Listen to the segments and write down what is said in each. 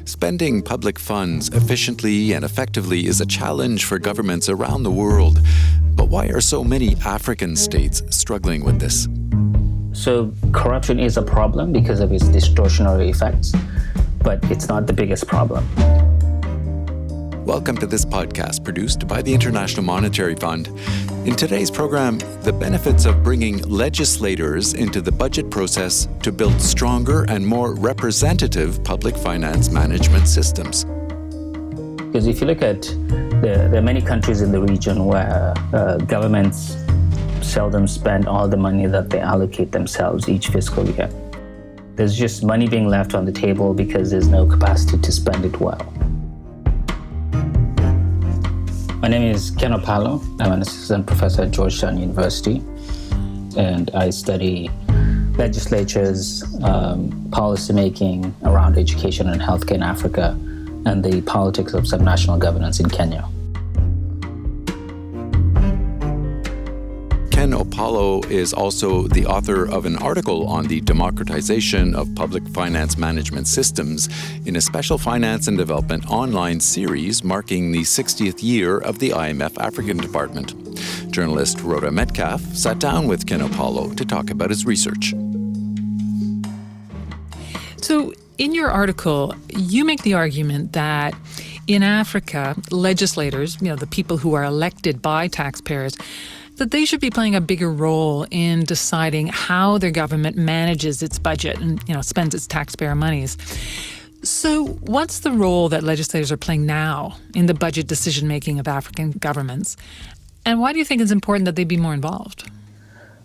Spending public funds efficiently and effectively is a challenge for governments around the world. But why are so many African states struggling with this? So corruption is a problem because of its distortionary effects, but it's not the biggest problem. Welcome to this podcast produced by the International Monetary Fund. In today's program, the benefits of bringing legislators into the budget process to build stronger and more representative public finance management systems. Because if you look at, there are many countries in the region where governments seldom spend all the money that they allocate themselves each fiscal year. There's just money being left on the table because there's no capacity to spend it well. My name is Ken Opalo. I'm an assistant professor at Georgetown University, and I study legislatures, policymaking around education and healthcare in Africa, and the politics of subnational governance in Kenya. Ken Opalo is also the author of an article on the democratization of public finance management systems in a special finance and development online series marking the 60th year of the IMF African Department. Journalist Rhoda Metcalf sat down with Ken Opalo to talk about his research. So in your article, you make the argument that in Africa, legislators, the people who are elected by taxpayers, that they should be playing a bigger role in deciding how their government manages its budget and, spends its taxpayer monies. So what's the role that legislators are playing now in the budget decision-making of African governments? And why do you think it's important that they be more involved?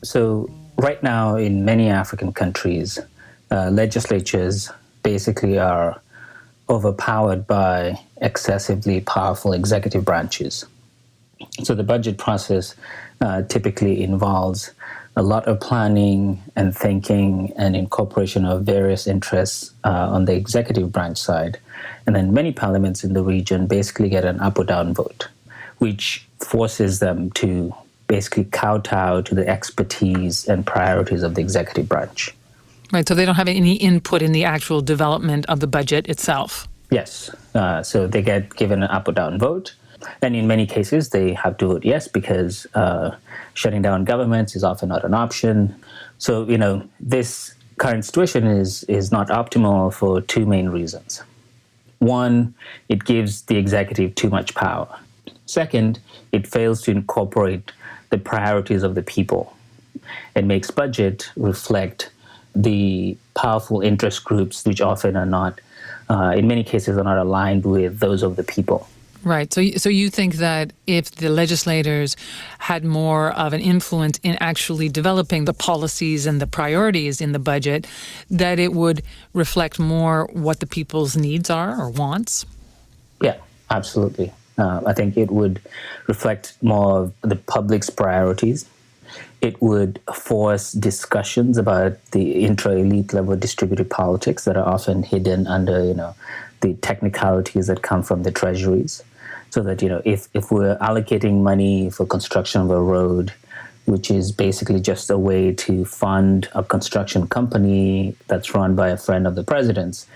So right now in many African countries, legislatures basically are overpowered by excessively powerful executive branches. So the budget process typically involves a lot of planning and thinking and incorporation of various interests on the executive branch side. And then many parliaments in the region basically get an up or down vote, which forces them to basically kowtow to the expertise and priorities of the executive branch. Right, so they don't have any input in the actual development of the budget itself. Yes, so they get given an up or down vote. And in many cases, they have to vote yes because shutting down governments is often not an option. So, this current situation is not optimal for two main reasons. One, it gives the executive too much power. Second, it fails to incorporate the priorities of the people. It makes budget reflect the powerful interest groups, which often are not, in many cases, are not aligned with those of the people. Right. So you think that if the legislators had more of an influence in actually developing the policies and the priorities in the budget, that it would reflect more what the people's needs are or wants? Yeah, absolutely. I think it would reflect more of the public's priorities. It would force discussions about the intra-elite level distributed politics that are often hidden under, the technicalities that come from the treasuries. So that, if we're allocating money for construction of a road, which is basically just a way to fund a construction company that's run by a friend of the president's,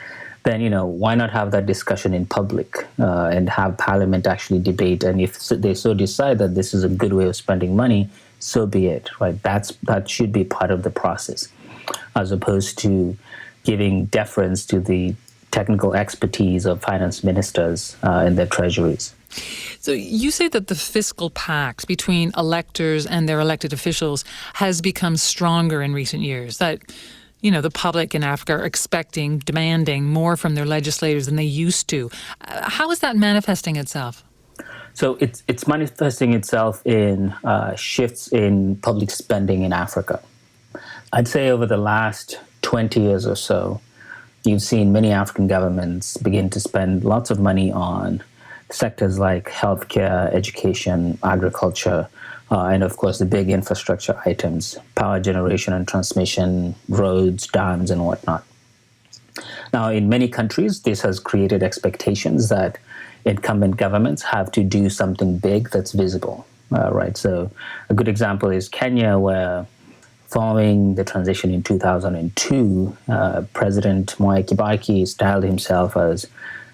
then, why not have that discussion in public and have Parliament actually debate? And if they so decide that this is a good way of spending money, so be it, right? That should be part of the process, as opposed to giving deference to the technical expertise of finance ministers in their treasuries. So you say that the fiscal pact between electors and their elected officials has become stronger in recent years, that, the public in Africa are demanding more from their legislators than they used to. How is that manifesting itself? So it's manifesting itself in shifts in public spending in Africa. I'd say over the last 20 years or so, you've seen many African governments begin to spend lots of money on sectors like healthcare, education, agriculture, and of course the big infrastructure items, power generation and transmission, roads, dams, and whatnot. Now, in many countries, this has created expectations that incumbent governments have to do something big that's visible, right? So a good example is Kenya, where Following the transition in 2002, President Mwai Kibaki styled himself as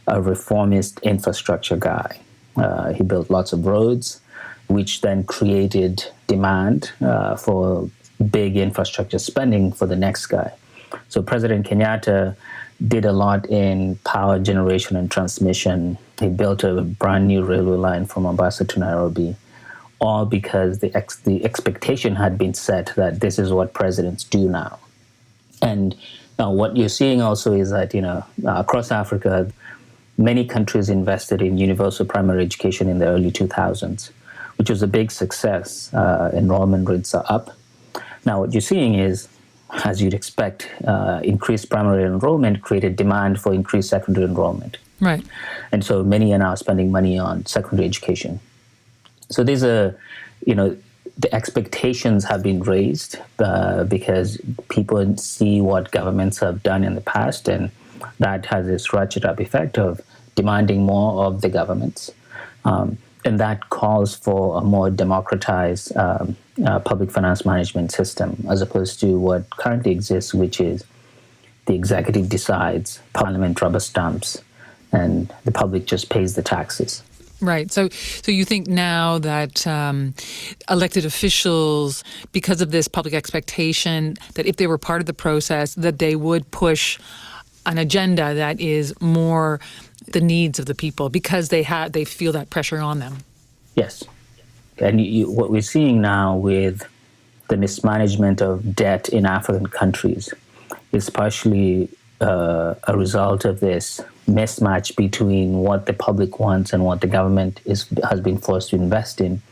a reformist infrastructure guy. He built lots of roads, which then created demand for big infrastructure spending for the next guy. So President Kenyatta did a lot in power generation and transmission. He built a brand new railway line from Mombasa to Nairobi, all because the expectation had been set that this is what presidents do now. And what you're seeing also is that, across Africa, many countries invested in universal primary education in the early 2000s, which was a big success. Enrollment rates are up. Now, what you're seeing is, as you'd expect, increased primary enrollment created demand for increased secondary enrollment. Right. And so many are now spending money on secondary education. So these are, the expectations have been raised because people see what governments have done in the past, and that has this ratchet up effect of demanding more of the governments. And that calls for a more democratized public finance management system, as opposed to what currently exists, which is the executive decides, parliament rubber stamps, and the public just pays the taxes. Right. So you think now that elected officials, because of this public expectation, that if they were part of the process, that they would push an agenda that is more the needs of the people because they feel that pressure on them. Yes. And what we're seeing now with the mismanagement of debt in African countries is partially a result of this mismatch between what the public wants and what the government has been forced to invest in,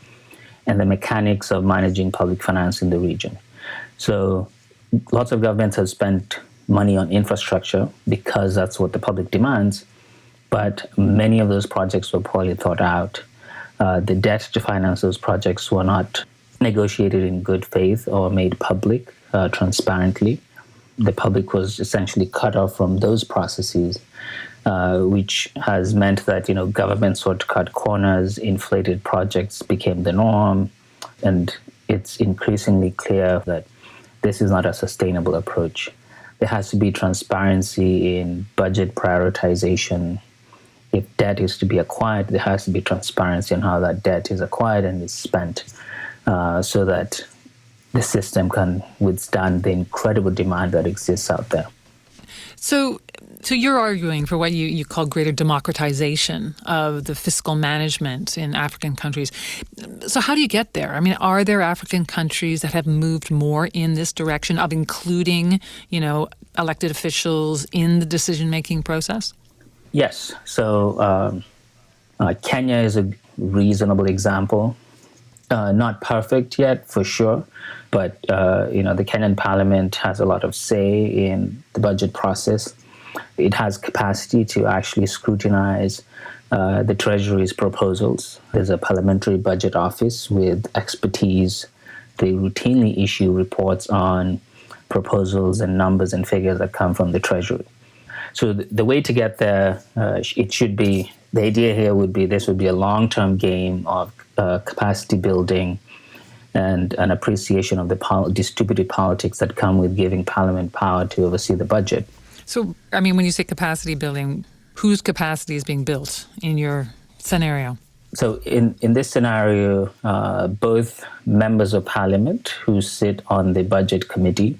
and the mechanics of managing public finance in the region. So lots of governments have spent money on infrastructure because that's what the public demands, but many of those projects were poorly thought out. The debt to finance those projects were not negotiated in good faith or made public transparently. The public was essentially cut off from those processes, which has meant that governments sort of cut corners, inflated projects became the norm, and it's increasingly clear that this is not a sustainable approach. There has to be transparency in budget prioritization. If debt is to be acquired, there has to be transparency on how that debt is acquired and is spent, so that the system can withstand the incredible demand that exists out there. So you're arguing for what you call greater democratization of the fiscal management in African countries. So how do you get there? I mean, are there African countries that have moved more in this direction of including, elected officials in the decision-making process? Yes. So Kenya is a reasonable example. Not perfect yet, for sure, but the Kenyan parliament has a lot of say in the budget process. It has capacity to actually scrutinize the Treasury's proposals. There's a parliamentary budget office with expertise. They routinely issue reports on proposals and numbers and figures that come from the Treasury. So the way to get there, the idea here would be this would be a long-term game of capacity building and an appreciation of the distributed politics that come with giving Parliament power to oversee the budget. So, I mean, when you say capacity building, whose capacity is being built in your scenario? So in this scenario, both members of Parliament who sit on the budget committee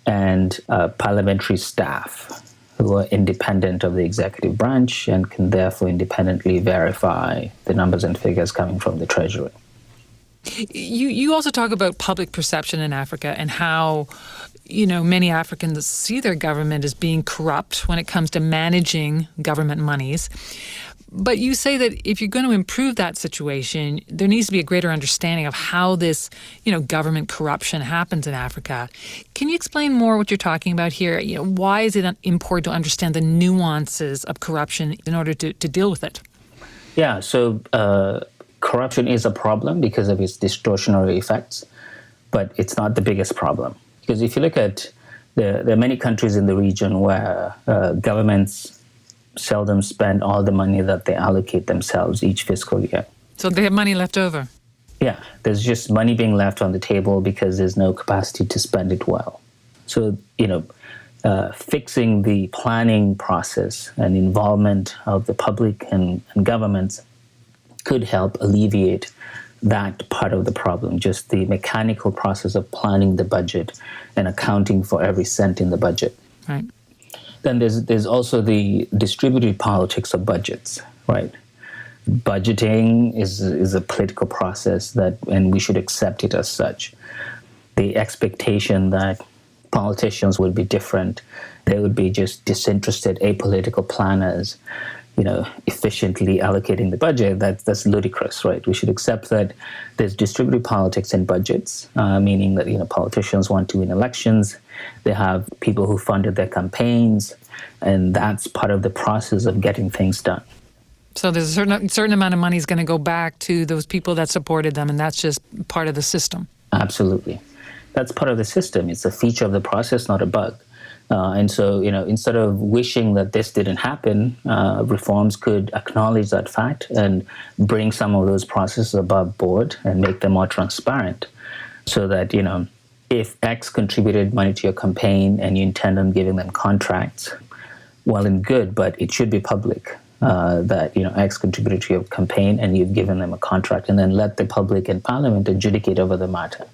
and parliamentary staff who are independent of the executive branch and can therefore independently verify the numbers and figures coming from the Treasury. You also talk about public perception in Africa and how, many Africans see their government as being corrupt when it comes to managing government monies. But you say that if you're going to improve that situation, there needs to be a greater understanding of how this, government corruption happens in Africa. Can you explain more what you're talking about here? Why is it important to understand the nuances of corruption in order to deal with it? Yeah, so corruption is a problem because of its distortionary effects, but it's not the biggest problem. Because if you look at, there are many countries in the region where governments seldom spend all the money that they allocate themselves each fiscal year. So they have money left over? Yeah, there's just money being left on the table because there's no capacity to spend it well. So, fixing the planning process and involvement of the public and governments could help alleviate that part of the problem, just the mechanical process of planning the budget and accounting for every cent in the budget. Right. Then there's also the distributed politics of budgets, right? Budgeting is a political process and we should accept it as such. The expectation that politicians would be different, they would be just disinterested, apolitical planners, efficiently allocating the budget, that's ludicrous, right? We should accept that there's distributed politics in budgets, meaning that, politicians want to win elections. They have people who funded their campaigns, and that's part of the process of getting things done. So there's a certain amount of money is going to go back to those people that supported them, and that's just part of the system. Absolutely. That's part of the system. It's a feature of the process, not a bug. And so, instead of wishing that this didn't happen, reforms could acknowledge that fact and bring some of those processes above board and make them more transparent so that, if X contributed money to your campaign and you intend on giving them contracts, well and good, but it should be public that, X contributed to your campaign and you've given them a contract, and then let the public and parliament adjudicate over the matter.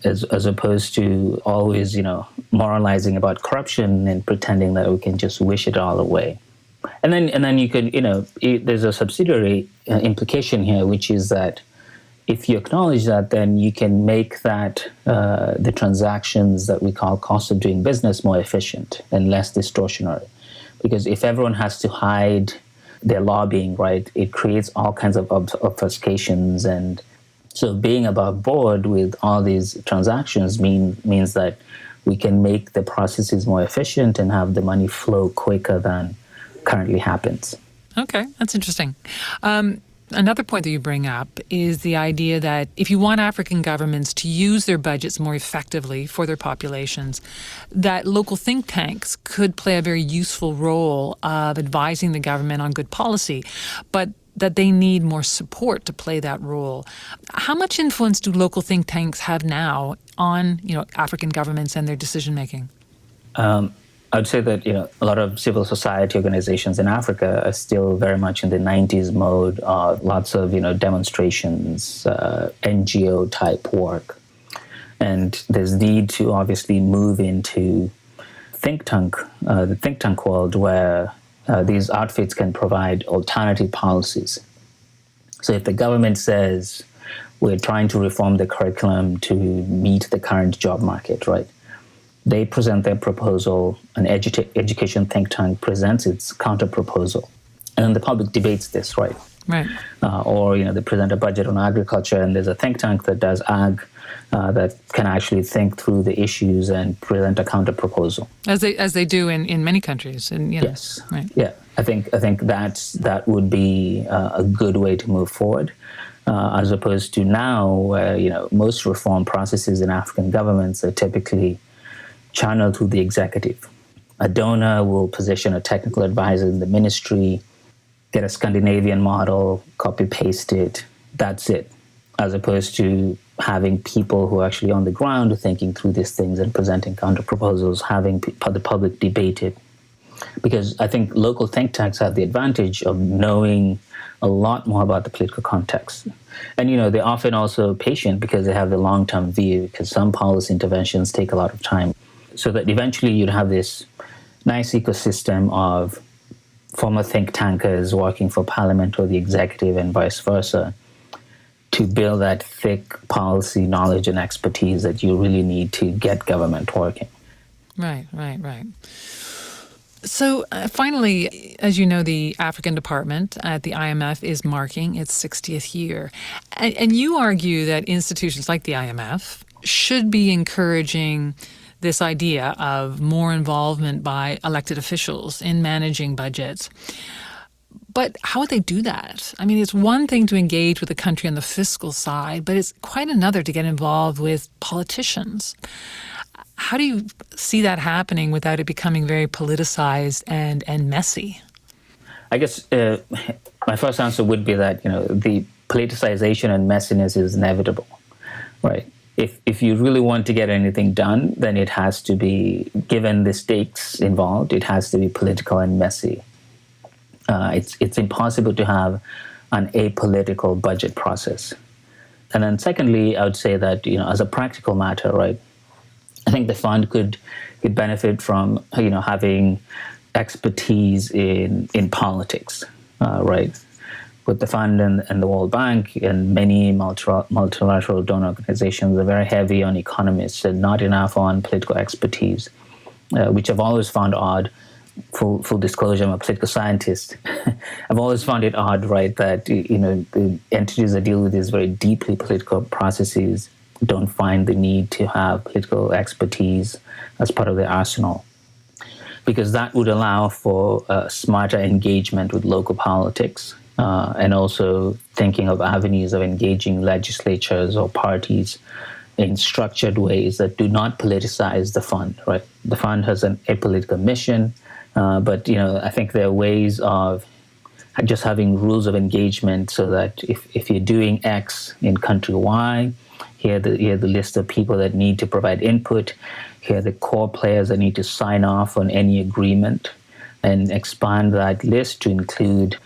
As opposed to always, moralizing about corruption and pretending that we can just wish it all away. And then you could, there's a subsidiary implication here, which is that if you acknowledge that, then you can make that the transactions that we call cost of doing business more efficient and less distortionary. Because if everyone has to hide their lobbying, right, it creates all kinds of obfuscations. And so being above board with all these transactions means that we can make the processes more efficient and have the money flow quicker than currently happens. Okay, that's interesting. Another point that you bring up is the idea that if you want African governments to use their budgets more effectively for their populations, that local think tanks could play a very useful role of advising the government on good policy, but that they need more support to play that role. How much influence do local think tanks have now on, African governments and their decision making? I'd say that a lot of civil society organizations in Africa are still very much in the 90s mode of lots of demonstrations, NGO type work, and there's need to obviously move into the think tank world where these outfits can provide alternative policies. So if the government says we're trying to reform the curriculum to meet the current job market, right? They present their proposal, an education think tank presents its counter-proposal, and then the public debates this, right? Right. Or, they present a budget on agriculture, and there's a think tank that does ag that can actually think through the issues and present a counter-proposal. As they do in many countries. And, Yes. Right. Yeah. I think that would be a good way to move forward, as opposed to now where, most reform processes in African governments are typically channeled through the executive. A donor will position a technical advisor in the ministry, get a Scandinavian model, copy-paste it, that's it. As opposed to having people who are actually on the ground thinking through these things and presenting counter-proposals, having the public debate it. Because I think local think tanks have the advantage of knowing a lot more about the political context. And, they're often also patient because they have the long-term view, because some policy interventions take a lot of time. So that eventually you'd have this nice ecosystem of former think tankers working for parliament or the executive and vice versa to build that thick policy knowledge and expertise that you really need to get government working. Right. So finally, as you know, the African Department at the IMF is marking its 60th year. And you argue that institutions like the IMF should be encouraging this idea of more involvement by elected officials in managing budgets. But how would they do that? I mean, it's one thing to engage with the country on the fiscal side, but it's quite another to get involved with politicians. How do you see that happening without it becoming very politicized and messy? I guess my first answer would be that, the politicization and messiness is inevitable, right? If you really want to get anything done, then it has to be, given the stakes involved, it has to be political and messy. It's impossible to have an apolitical budget process. And then secondly, I would say that, as a practical matter, right, I think the fund could benefit from, having expertise in politics, right? With the fund and the World Bank and many multilateral donor organizations are very heavy on economists and not enough on political expertise, which I've always found odd. Full disclosure, I'm a political scientist. I've always found it odd, right, that the entities that deal with these very deeply political processes don't find the need to have political expertise as part of their arsenal, because that would allow for smarter engagement with local politics, and also thinking of avenues of engaging legislatures or parties in structured ways that do not politicize the fund, right? The fund has an apolitical mission, but I think there are ways of just having rules of engagement so that if you're doing X in country Y, here are the list of people that need to provide input, here are the core players that need to sign off on any agreement, and expand that list to include,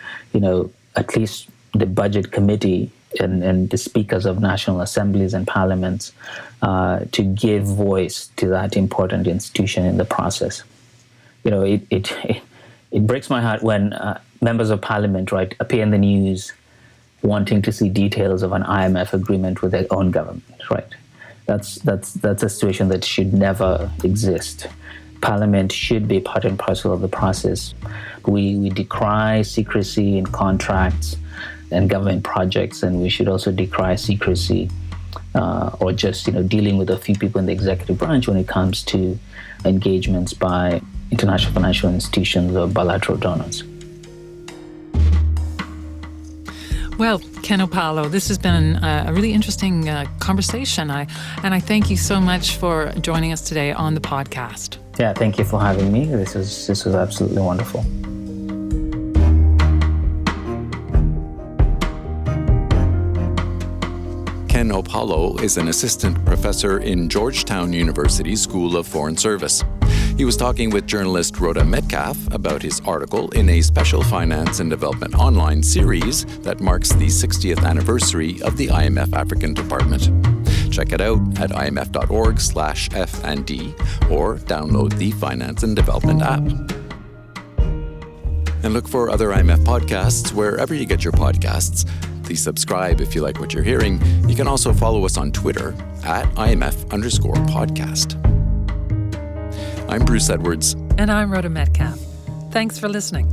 at least the budget committee and the speakers of national assemblies and parliaments to give voice to that important institution in the process. It breaks my heart when members of parliament, right, appear in the news wanting to see details of an IMF agreement with their own government, right? That's a situation that should never exist. Parliament should be part and parcel of the process. We decry secrecy in contracts and government projects, and we should also decry secrecy or just dealing with a few people in the executive branch when it comes to engagements by international financial institutions or bilateral donors. Well, Ken Opalo, this has been a really interesting conversation. I thank you so much for joining us today on the podcast. Yeah, thank you for having me. This was absolutely wonderful. Ken Opalo is an assistant professor in Georgetown University's School of Foreign Service. He was talking with journalist Rhoda Metcalf about his article in a special finance and development online series that marks the 60th anniversary of the IMF African Department. Check it out at imf.org/F&D or download the Finance and Development app. And look for other IMF podcasts wherever you get your podcasts. Please subscribe if you like what you're hearing. You can also follow us on Twitter at IMF_podcast. I'm Bruce Edwards. And I'm Rhoda Metcalf. Thanks for listening.